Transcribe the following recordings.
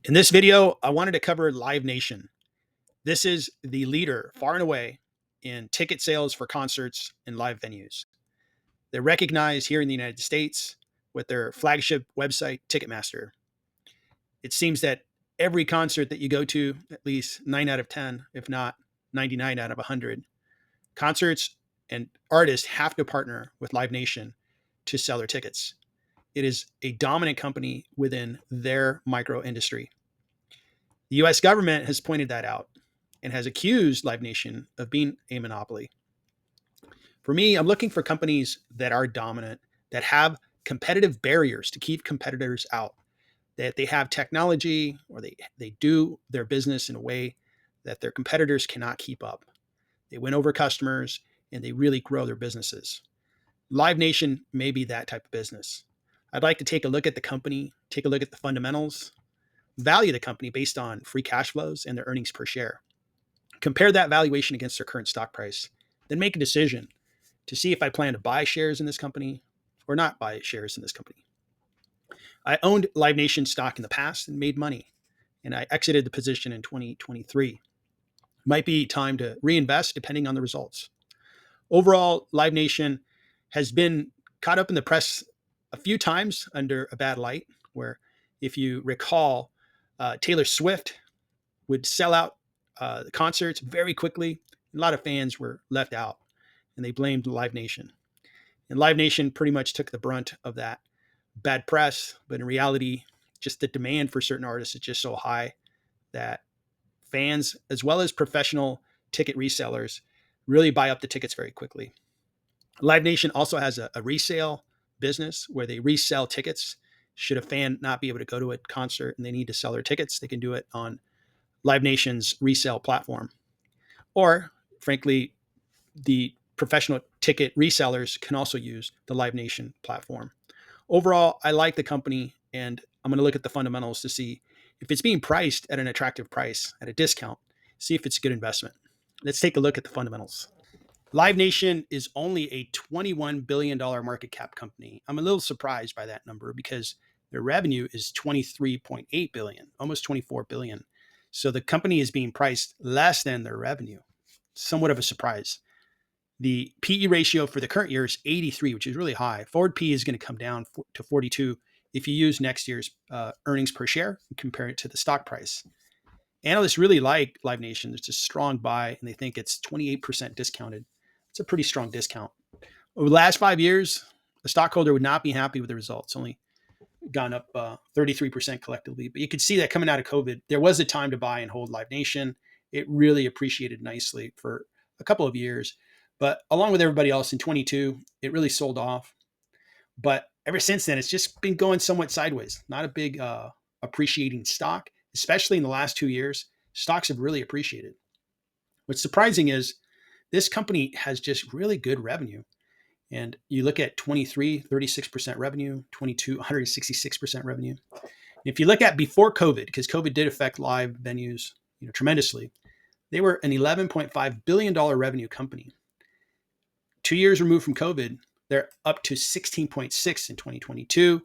In this video, I wanted to cover Live Nation. This is the leader far and away in ticket sales for concerts and live venues. They're recognized here in the United States with their flagship website, Ticketmaster. It seems that every concert that you go to, at least 9 out of 10, if not 99 out of 100, concerts and artists have to partner with Live Nation to sell their tickets. It is a dominant company within their micro industry. The US government has pointed that out and has accused Live Nation of being a monopoly. For me, I'm looking for companies that are dominant, that have competitive barriers to keep competitors out, that they have technology or they do their business in a way that their competitors cannot keep up. They win over customers and they really grow their businesses. Live Nation may be that type of business. I'd like to take a look at the company, take a look at the fundamentals, value the company based on free cash flows and their earnings per share. Compare that valuation against their current stock price, then make a decision to see if I plan to buy shares in this company or not buy shares in this company. I owned Live Nation stock in the past and made money, and I exited the position in 2023. Might be time to reinvest depending on the results. Overall, Live Nation has been caught up in the press a few times under a bad light, where if you recall, Taylor Swift would sell out the concerts very quickly. A lot of fans were left out, and they blamed Live Nation. And Live Nation pretty much took the brunt of that bad press. But in reality, just the demand for certain artists is just so high that fans, as well as professional ticket resellers, really buy up the tickets very quickly. Live Nation also has a resale business where they resell tickets. Should a fan not be able to go to a concert and they need to sell their tickets, they can do it on Live Nation's resale platform. Or, frankly, the professional ticket resellers can also use the Live Nation platform. Overall, I like the company, and I'm going to look at the fundamentals to see if it's being priced at an attractive price, at a discount, see if it's a good investment. Let's take a look at the fundamentals. Live Nation is only a $21 billion market cap company. I'm a little surprised by that number because their revenue is $23.8 billion, almost $24 billion. So the company is being priced less than their revenue. Somewhat of a surprise. The PE ratio for the current year is 83, which is really high. Forward PE is going to come down to 42 if you use next year's earnings per share and compare it to the stock price. Analysts really like Live Nation. It's a strong buy, and they think it's 28% discounted. It's a pretty strong discount. Over the last 5 years, a stockholder would not be happy with the results. Only gone up 33% collectively. But you could see that coming out of COVID, there was a time to buy and hold Live Nation. It really appreciated nicely for a couple of years. But along with everybody else in 22, it really sold off. But ever since then, it's just been going somewhat sideways. Not a big appreciating stock, especially in the last 2 years. Stocks have really appreciated. What's surprising is this company has just really good revenue. And you look at 23, 36% revenue, 22, 166% revenue. If you look at before COVID, because COVID did affect live venues tremendously, they were an $11.5 billion revenue company. 2 years removed from COVID, they're up to 16.6 in 2022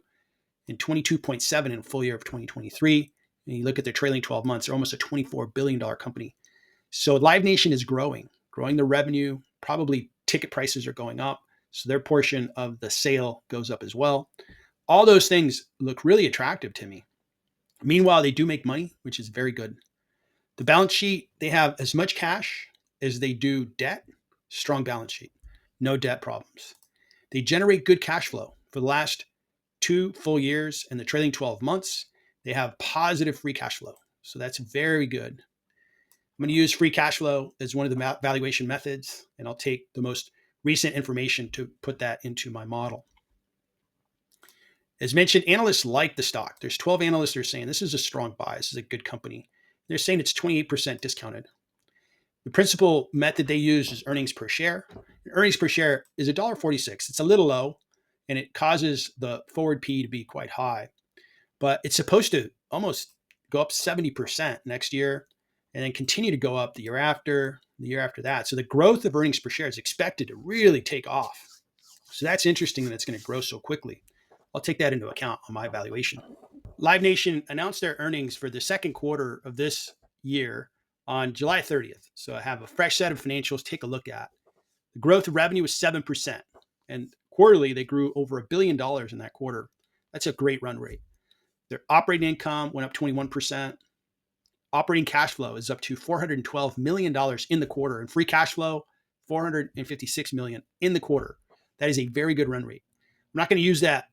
and 22.7 in full year of 2023. And you look at their trailing 12 months, they're almost a $24 billion company. So Live Nation is growing the revenue. Probably ticket prices are going up. So their portion of the sale goes up as well. All those things look really attractive to me. Meanwhile, they do make money, which is very good. The balance sheet, they have as much cash as they do debt. Strong balance sheet. No debt problems. They generate good cash flow. For the last 2 full years and the trailing 12 months, they have positive free cash flow. So that's very good. I'm going to use free cash flow as one of the valuation methods, and I'll take the most recent information to put that into my model. As mentioned, analysts like the stock. There's 12 analysts that are saying this is a strong buy. This is a good company. They're saying it's 28% discounted. The principal method they use is earnings per share. Earnings per share is $1.46. It's a little low, and it causes the forward P to be quite high. But it's supposed to almost go up 70% next year and then continue to go up the year after that. So the growth of earnings per share is expected to really take off. So that's interesting that it's going to grow so quickly. I'll take that into account on my valuation. Live Nation announced their earnings for the second quarter of this year on July 30th. So I have a fresh set of financials to take a look at. The growth of revenue was 7%. And quarterly, they grew over $1 billion in that quarter. That's a great run rate. Their operating income went up 21%. Operating cash flow is up to $412 million in the quarter, and free cash flow, $456 million in the quarter. That is a very good run rate. I'm not going to use that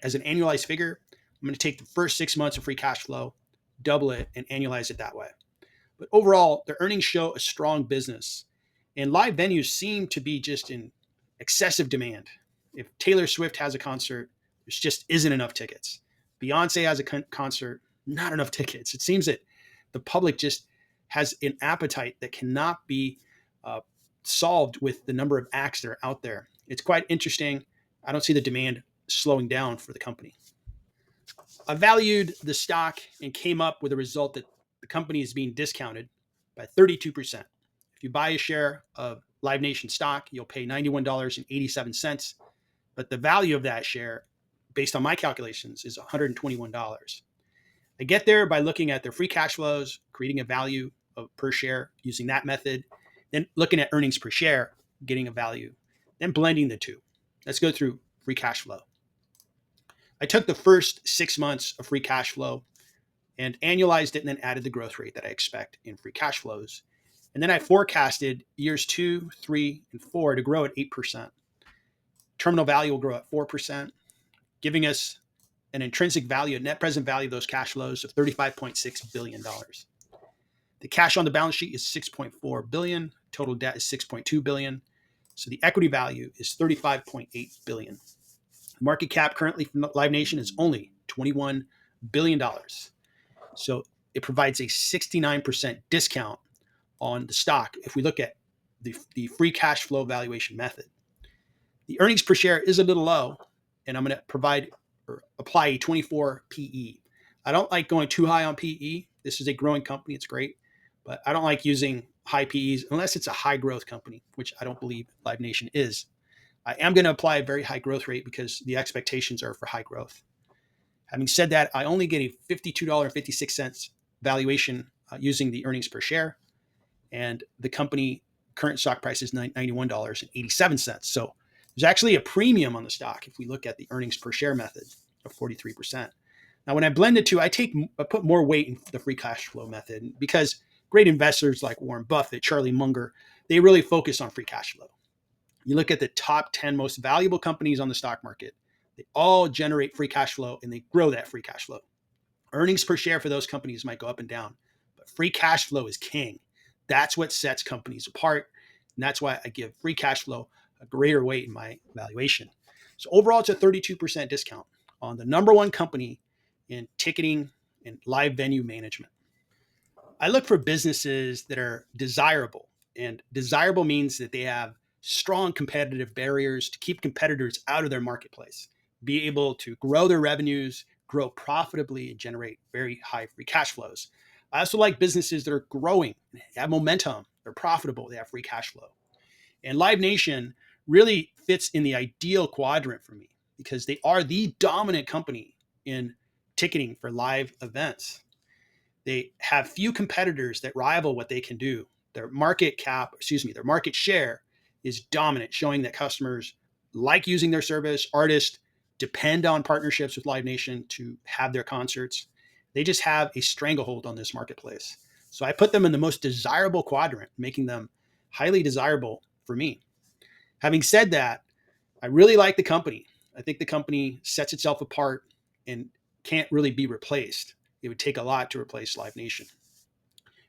as an annualized figure. I'm going to take the first 6 months of free cash flow, double it, and annualize it that way. But overall, their earnings show a strong business, and live venues seem to be just in excessive demand. If Taylor Swift has a concert, there just isn't enough tickets. Beyonce has a concert, not enough tickets. It seems that the public just has an appetite that cannot be solved with the number of acts that are out there. It's quite interesting. I don't see the demand slowing down for the company. I valued the stock and came up with a result that the company is being discounted by 32%. If you buy a share of Live Nation stock, you'll pay $91.87. But the value of that share, based on my calculations, is $121. I get there by looking at their free cash flows, creating a value of per share using that method, then looking at earnings per share, getting a value, then blending the two. Let's go through free cash flow. I took the first 6 months of free cash flow and annualized it and then added the growth rate that I expect in free cash flows. And then I forecasted years 2, 3, and 4 to grow at 8%. Terminal value will grow at 4%, giving us an intrinsic value, a net present value of those cash flows of $35.6 billion. The cash on the balance sheet is $6.4 billion. Total debt is $6.2 billion. So the equity value is $35.8 billion. The market cap currently from Live Nation is only $21 billion. So it provides a 69% discount on the stock if we look at the free cash flow valuation method. The earnings per share is a little low, and I'm going to provide or apply a 24 PE. I don't like going too high on PE. This is a growing company. It's great, but I don't like using high PEs unless it's a high growth company, which I don't believe Live Nation is. I am going to apply a very high growth rate because the expectations are for high growth. Having said that, I only get a $52.56 valuation using the earnings per share, and the company current stock price is $91.87. So there's actually a premium on the stock if we look at the earnings per share method of 43%. Now, when I blend the two, I put more weight in the free cash flow method because great investors like Warren Buffett, Charlie Munger, they really focus on free cash flow. You look at the top 10 most valuable companies on the stock market, they all generate free cash flow and they grow that free cash flow. Earnings per share for those companies might go up and down, but free cash flow is king. That's what sets companies apart. And that's why I give free cash flow a greater weight in my valuation. So overall, it's a 32% discount on the number one company in ticketing and live venue management. I look for businesses that are desirable, and desirable means that they have strong competitive barriers to keep competitors out of their marketplace, be able to grow their revenues, grow profitably, and generate very high free cash flows. I also like businesses that are growing, they have momentum, they're profitable, they have free cash flow. And Live Nation really fits in the ideal quadrant for me because they are the dominant company in ticketing for live events. They have few competitors that rival what they can do. Their market share is dominant, showing that customers like using their service. Artists depend on partnerships with Live Nation to have their concerts. They just have a stranglehold on this marketplace. So I put them in the most desirable quadrant, making them highly desirable for me. Having said that, I really like the company. I think the company sets itself apart and can't really be replaced. It would take a lot to replace Live Nation.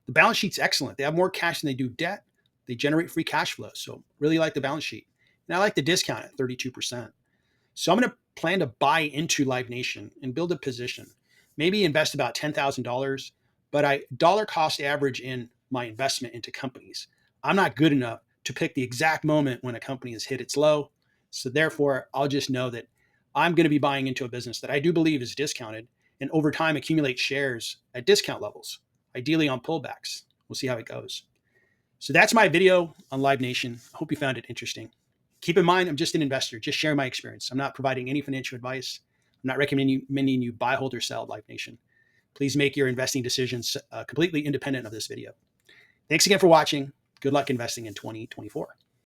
The balance sheet's excellent. They have more cash than they do debt. They generate free cash flow. So really like the balance sheet. And I like the discount at 32%. So I'm going to plan to buy into Live Nation and build a position. Maybe invest about $10,000, but I dollar cost average in my investment into companies. I'm not good enough to pick the exact moment when a company has hit its low. So therefore, I'll just know that I'm going to be buying into a business that I do believe is discounted and over time accumulate shares at discount levels, ideally on pullbacks. We'll see how it goes. So that's my video on Live Nation. I hope you found it interesting. Keep in mind, I'm just an investor, just sharing my experience. I'm not providing any financial advice. not recommending you buy, hold, or sell Live Nation. Please make your investing decisions completely independent of this video. Thanks again for watching. Good luck investing in 2024.